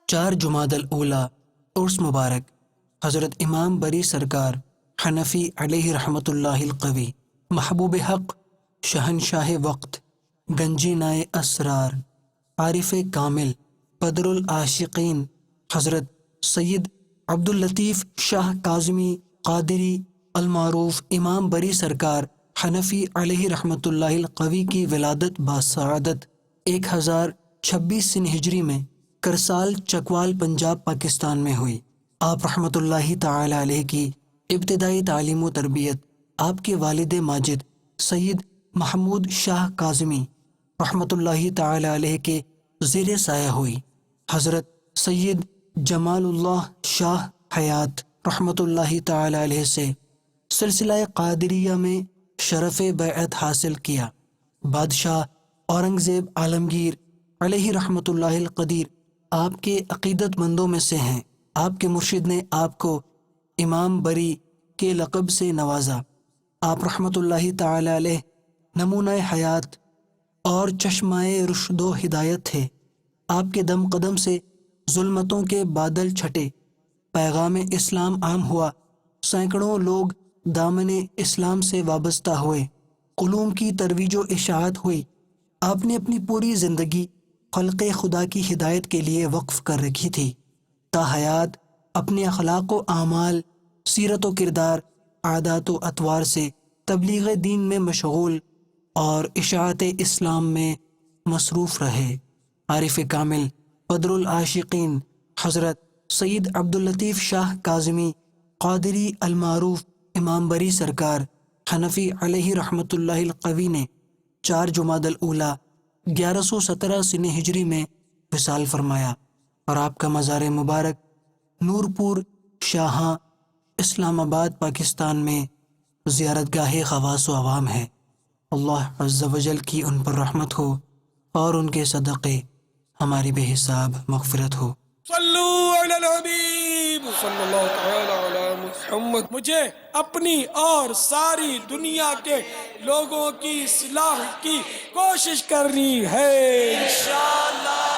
4 جمادی الاولیٰ عرس مبارک حضرت امام بری سرکار حنفی علیہ رحمۃ اللہ القوی، محبوب حق، شہنشاہ وقت، گنجینائے اسرار، عارف کامل، بدر العاشقین، حضرت سید عبداللطیف شاہ کاظمی قادری المعروف امام بری سرکار حنفی علیہ رحمۃ اللہ القوی کی ولادت باسعادت 1026 سن ہجری میں کرسال چکوال پنجاب پاکستان میں ہوئی۔ آپ رحمۃ اللہ تعالی علیہ کی ابتدائی تعلیم و تربیت آپ کے والد ماجد سید محمود شاہ کاظمی رحمۃ اللہ تعالی علیہ کے زیر سایہ ہوئی۔ حضرت سید جمال اللہ شاہ حیات رحمۃ اللہ تعالی علیہ سے سلسلہ قادریہ میں شرف بیعت حاصل کیا۔ بادشاہ اورنگزیب عالمگیر علیہ رحمۃ اللہ القدیر آپ کے عقیدت مندوں میں سے ہیں۔ آپ کے مرشد نے آپ کو امام بری کے لقب سے نوازا۔ آپ رحمۃ اللہ تعالی علیہ نمونہ حیات اور چشمہ رشد و ہدایت تھے۔ آپ کے دم قدم سے ظلمتوں کے بادل چھٹے، پیغام اسلام عام ہوا، سینکڑوں لوگ دامن اسلام سے وابستہ ہوئے، علوم کی ترویج و اشاعت ہوئی۔ آپ نے اپنی پوری زندگی خلق خدا کی ہدایت کے لیے وقف کر رکھی تھی۔ تا حیات اپنے اخلاق و اعمال، سیرت و کردار، عادات و اطوار سے تبلیغ دین میں مشغول اور اشاعت اسلام میں مصروف رہے۔ عارف کامل، بدر العاشقین، حضرت سید عبداللطیف شاہ کاظمی قادری المعروف امام بری سرکار حنفی علیہ رحمۃ اللہ القوی نے 4 جمادی الاولیٰ 1117 سن ہجری میں وصال فرمایا، اور آپ کا مزار مبارک نور پور شاہاں اسلام آباد پاکستان میں زیارت گاہ خواص و عوام ہے۔ اللہ عز و جل کی ان پر رحمت ہو اور ان کے صدقے ہماری بے حساب مغفرت ہو۔ صلو علی الحبیب صلی اللہ تعالی علی محمد۔ مجھے اپنی اور ساری دنیا کے لوگوں کی اصلاح کی کوشش کرنی ہے انشاءاللہ۔